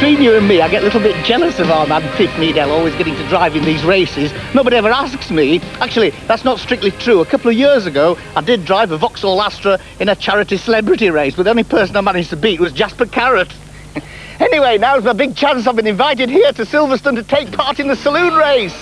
between you and me, I get a little bit jealous of our man Pip Needell always getting to drive in these races. Nobody ever asks me. Actually, that's not strictly true. A couple of years ago, I did drive a Vauxhall Astra in a charity celebrity race, but the only person I managed to beat was Jasper Carrot. Anyway, now's my big chance. I've been invited here to Silverstone to take part in the saloon race.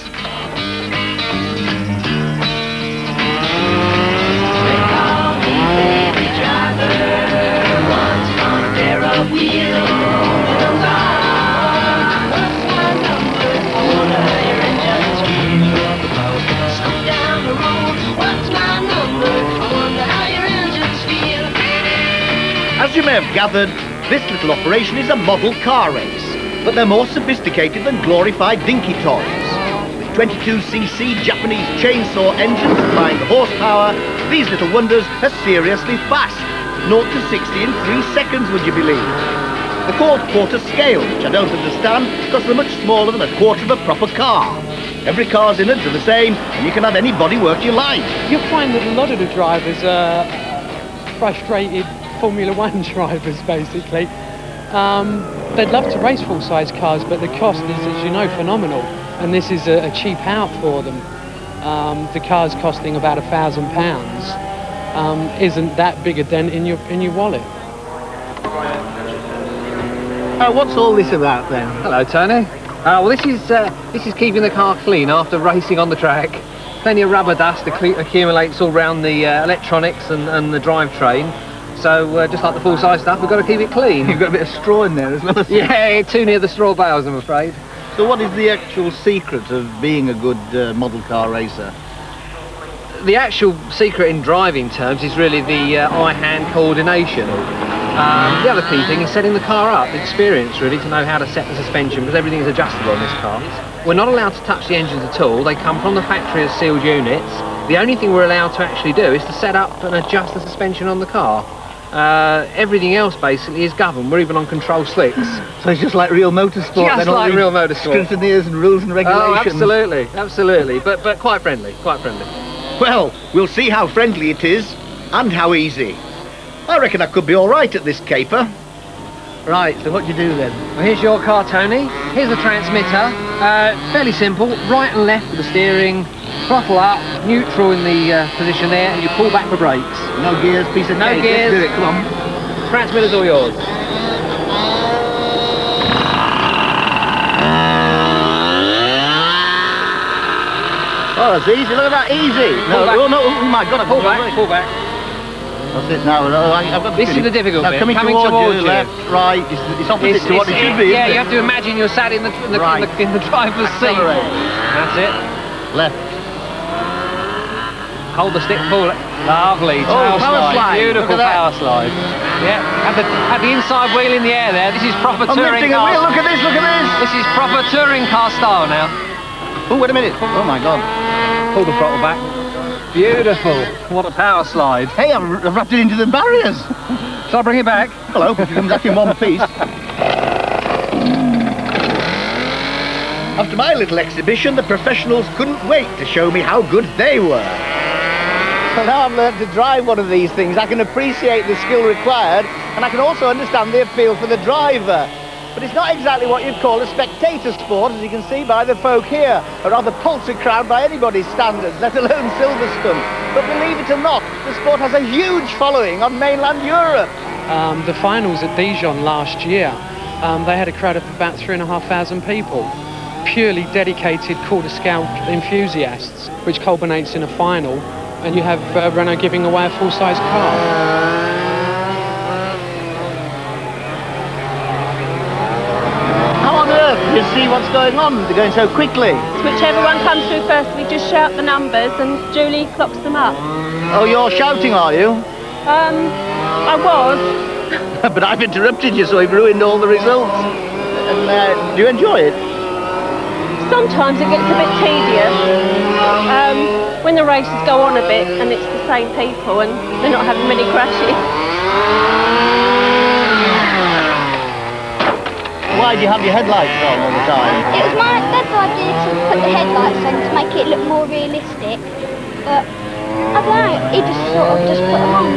As you may have gathered, this little operation is a model car race, but they're more sophisticated than glorified dinky toys. With 22cc Japanese chainsaw engines supplying the horsepower, these little wonders are seriously fast. 0 to 60 in 3 seconds, would you believe? They're called quarter scale, which I don't understand because they're much smaller than a quarter of a proper car. Every car's innards are the same, and you can have any bodywork you like. You'll find that a lot of the drivers are frustrated Formula One drivers, basically. They'd love to race full-size cars, but the cost is, as you know, phenomenal. And this is a cheap out for them. The car's costing about £1,000. Isn't that big a dent in your wallet? What's all this about then? Hello, Tony. Well, this is keeping the car clean after racing on the track. Plenty of rubber dust accumulates all around the electronics and the drivetrain. So just like the full-size stuff, we've got to keep it clean. You've got a bit of straw in there as well. Yeah, too near the straw bales, I'm afraid. So what is the actual secret of being a good model car racer? The actual secret in driving terms is really the eye-hand coordination. The other key thing is setting the car up, the experience really, to know how to set the suspension, because everything is adjustable on this car. We're not allowed to touch the engines at all. They come from the factory as sealed units. The only thing we're allowed to actually do is to set up and adjust the suspension on the car. Everything else basically is governed. We're even on control slicks. So it's just like real motorsport. Just like real motorsport. Scrutineers and rules and regulations. Oh, absolutely, absolutely. But quite friendly, quite friendly. Well, we'll see how friendly it is and how easy. I reckon I could be all right at this caper. Right, so what do you do then? Well, here's your car, Tony. Here's the transmitter. Fairly simple. Right and left for the steering. Throttle up, neutral in the position there, and you pull back for brakes. No gears, piece of cake. No gears. Let's do it, come on. Transmitter's all yours. Oh, that's easy. Look at that, easy. No, oh, no, oh my God, pull back, pull back. That's it now. I've got this is the difficult now, bit. Coming towards you, left, right. It's opposite to what it should be. Yeah, you have to imagine you're sat in the driver's seat. That's it. Left. Hold the stick full. Lovely. Oh, power slide. Beautiful power slide. Yeah. Have the inside wheel in the air there. This is proper touring car. Wheel. Look at this. Look at this. This is proper touring car style now. Oh, wait a minute. Oh my God. Pull the throttle back. Beautiful. What a power slide. Hey, I've wrapped it into the barriers. Shall I bring it back? Hello, it comes back in one piece. After my little exhibition, the professionals couldn't wait to show me how good they were. So now I've learned to drive one of these things. I can appreciate the skill required, and I can also understand the appeal for the driver. But it's not exactly what you'd call a spectator sport, as you can see by the folk here. A rather paltry crowd by anybody's standards, let alone Silverstone. But believe it or not, the sport has a huge following on mainland Europe. The finals at Dijon last year, they had a crowd of about 3,500 people. Purely dedicated quarter scale enthusiasts, which culminates in a final, and you have Renault giving away a full-size car. You see what's going on? They're going so quickly. Whichever one comes through first, we just shout the numbers and Julie clocks them up. Oh, you're shouting, are you? I was. But I've interrupted you, so I've ruined all the results. And do you enjoy it? Sometimes it gets a bit tedious. When the races go on a bit and it's the same people and they're not having many crashes. Why do you have your headlights on all the time? It was my dad's idea to put the headlights on to make it look more realistic, but I don't know, he just sort of just put them on.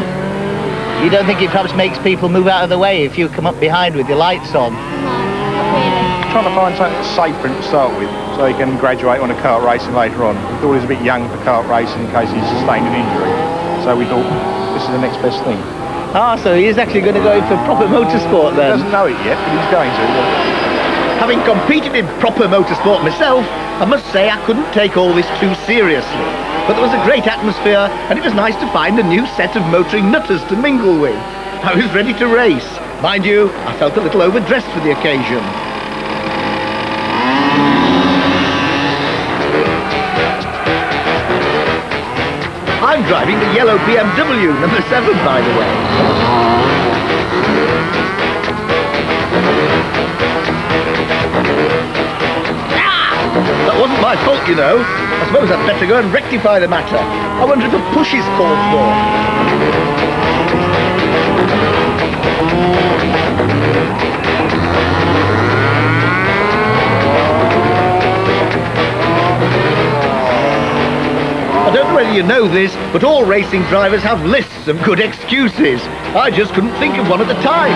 You don't think it perhaps makes people move out of the way if you come up behind with your lights on? No, not really. trying to find something that's safe for him to start with, so he can graduate on a kart racing later on. We thought he was a bit young for kart racing in case he sustained an injury. So we thought, this is the next best thing. Ah, so he is actually going to go in for proper motorsport He then? doesn't know it yet, but he's going to. Having competed in proper motorsport myself, I must say I couldn't take all this too seriously. But there was a great atmosphere, and it was nice to find a new set of motoring nutters to mingle with. I was ready to race. Mind you, I felt a little overdressed for the occasion. I'm driving the yellow BMW number 7, by the way. That wasn't my fault, you know. I suppose I'd better go and rectify the matter. I wonder if a push is called for. I don't know whether you know this, but all racing drivers have lists of good excuses. I just couldn't think of one at the time.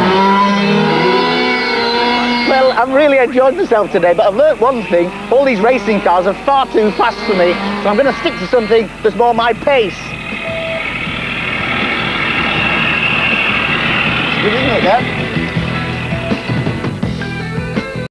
Well, I'm really enjoying myself today, but I've learnt one thing. All these racing cars are far too fast for me, so I'm going to stick to something that's more my pace. It's good, isn't it, Dad?